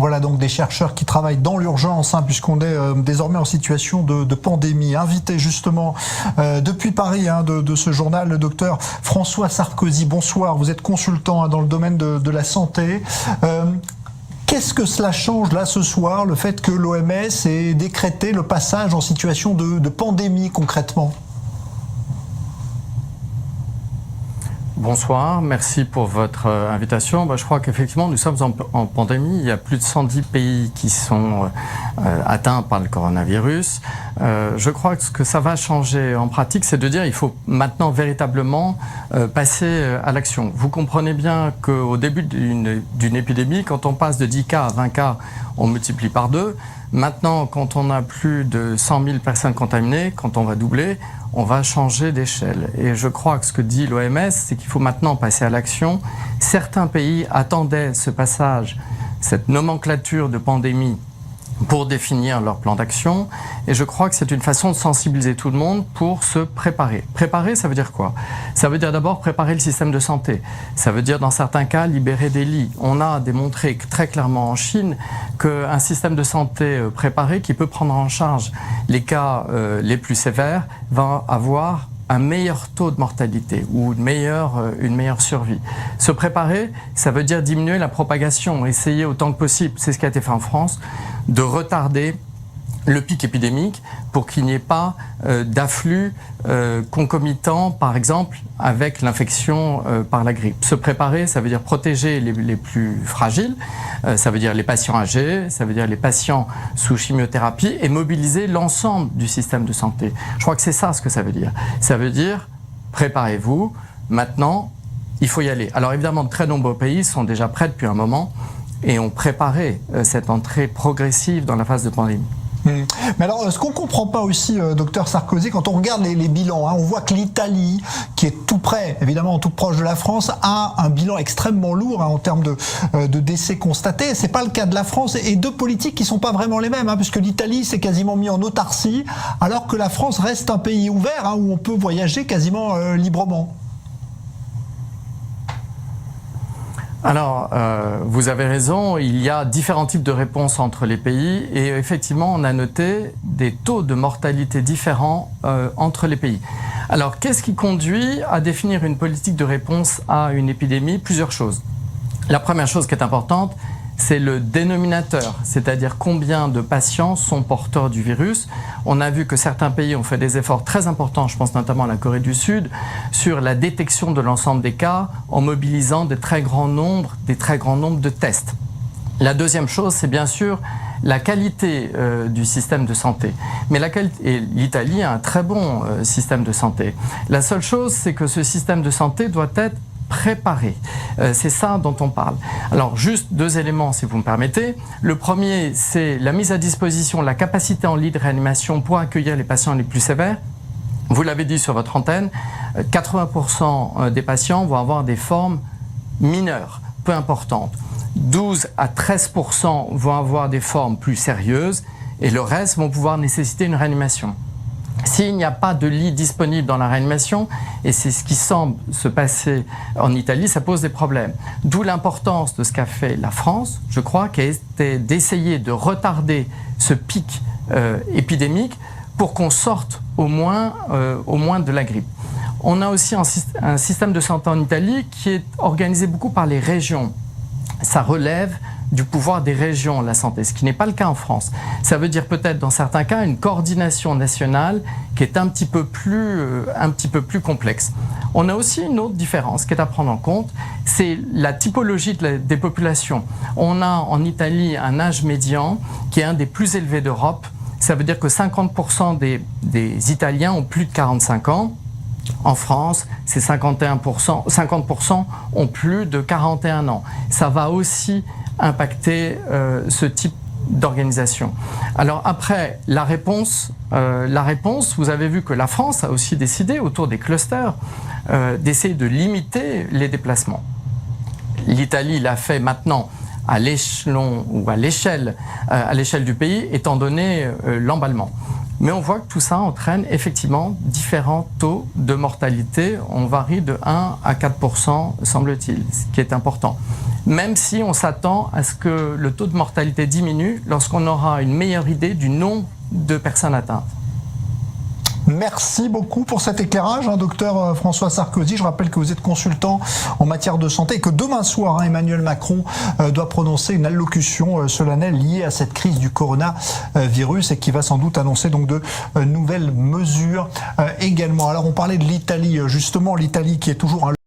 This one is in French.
Voilà donc des chercheurs qui travaillent dans l'urgence, puisqu'on est désormais en situation de pandémie. Invité justement depuis Paris de ce journal, le docteur François Sarkozy. Bonsoir, vous êtes consultant dans le domaine de la santé. Qu'est-ce que cela change là ce soir, le fait que l'OMS ait décrété le passage en situation de pandémie concrètement ? Bonsoir, merci pour votre invitation. Je crois qu'effectivement nous sommes en pandémie. Il y a plus de 110 pays qui sont atteints par le coronavirus. Je crois que ce que ça va changer en pratique, c'est de dire qu'il faut maintenant véritablement passer à l'action. Vous comprenez bien qu'au début d'une épidémie, quand on passe de 10 cas à 20 cas, on multiplie par 2. Maintenant, quand on a plus de 100 000 personnes contaminées, quand on va doubler, on va changer d'échelle. Et je crois que ce que dit l'OMS, c'est qu'il faut maintenant passer à l'action. Certains pays attendaient ce passage, cette nomenclature de pandémie pour définir leur plan d'action. Et je crois que c'est une façon de sensibiliser tout le monde pour se préparer. Préparer, ça veut dire quoi ? Ça veut dire d'abord préparer le système de santé. Ça veut dire, dans certains cas, libérer des lits. On a démontré très clairement en Chine qu'un système de santé préparé, qui peut prendre en charge les cas les plus sévères, va avoir un meilleur taux de mortalité ou une meilleure survie. Se préparer, ça veut dire diminuer la propagation, essayer autant que possible, c'est ce qui a été fait en France, de retarder le pic épidémique pour qu'il n'y ait pas d'afflux concomitant, par exemple, avec l'infection par la grippe. Se préparer, ça veut dire protéger les plus fragiles, ça veut dire les patients âgés, ça veut dire les patients sous chimiothérapie et mobiliser l'ensemble du système de santé. Je crois que c'est ça ce que ça veut dire. Ça veut dire, préparez-vous, maintenant, il faut y aller. Alors évidemment, de très nombreux pays sont déjà prêts depuis un moment et ont préparé cette entrée progressive dans la phase de pandémie. Mais alors, ce qu'on ne comprend pas aussi, docteur Sarkozy, quand on regarde les bilans, on voit que l'Italie, qui est tout près, évidemment tout proche de la France, a un bilan extrêmement lourd en termes de décès constatés. C'est pas le cas de la France et deux politiques qui sont pas vraiment les mêmes, puisque l'Italie s'est quasiment mis en autarcie, alors que la France reste un pays ouvert où on peut voyager quasiment librement. Alors, vous avez raison, il y a différents types de réponses entre les pays et effectivement, on a noté des taux de mortalité différents entre les pays. Alors, qu'est-ce qui conduit à définir une politique de réponse à une épidémie ? Plusieurs choses. La première chose qui est importante, c'est le dénominateur, c'est-à-dire combien de patients sont porteurs du virus. On a vu que certains pays ont fait des efforts très importants, je pense notamment à la Corée du Sud, sur la détection de l'ensemble des cas en mobilisant des très grands nombres de tests. La deuxième chose, c'est bien sûr la qualité du système de santé. Mais et l'Italie a un très bon système de santé. La seule chose, c'est que ce système de santé doit être préparé. C'est ça dont on parle. Alors, juste deux éléments, si vous me permettez. Le premier, c'est la mise à disposition, la capacité en lit de réanimation pour accueillir les patients les plus sévères. Vous l'avez dit sur votre antenne, 80% des patients vont avoir des formes mineures, peu importantes. 12 à 13% vont avoir des formes plus sérieuses et le reste vont pouvoir nécessiter une réanimation. S'il n'y a pas de lit disponible dans la réanimation, et c'est ce qui semble se passer en Italie, ça pose des problèmes. D'où l'importance de ce qu'a fait la France, je crois, qui a été d'essayer de retarder ce pic épidémique pour qu'on sorte au moins de la grippe. On a aussi un système de santé en Italie qui est organisé beaucoup par les régions. Ça relève du pouvoir des régions, la santé, ce qui n'est pas le cas en France. Ça veut dire peut-être dans certains cas une coordination nationale qui est un petit peu plus complexe. On a aussi une autre différence qui est à prendre en compte, c'est la typologie des populations. On a en Italie un âge médian qui est un des plus élevés d'Europe. Ça veut dire que 50% des Italiens ont plus de 45 ans. En France, c'est 50% ont plus de 41 ans. Ça va aussi impacter ce type d'organisation. Alors après, la réponse, vous avez vu que la France a aussi décidé, autour des clusters, d'essayer de limiter les déplacements. L'Italie l'a fait maintenant à l'échelon ou à l'échelle du pays, étant donné l'emballement. Mais on voit que tout ça entraîne effectivement différents taux de mortalité. On varie de 1 à 4%, semble-t-il, ce qui est important. même si on s'attend à ce que le taux de mortalité diminue lorsqu'on aura une meilleure idée du nombre de personnes atteintes. Merci beaucoup pour cet éclairage, docteur François Sarkozy. Je rappelle que vous êtes consultant en matière de santé et que demain soir, Emmanuel Macron doit prononcer une allocution solennelle liée à cette crise du coronavirus et qui va sans doute annoncer donc de nouvelles mesures également. Alors on parlait de l'Italie, justement, l'Italie qui est toujours un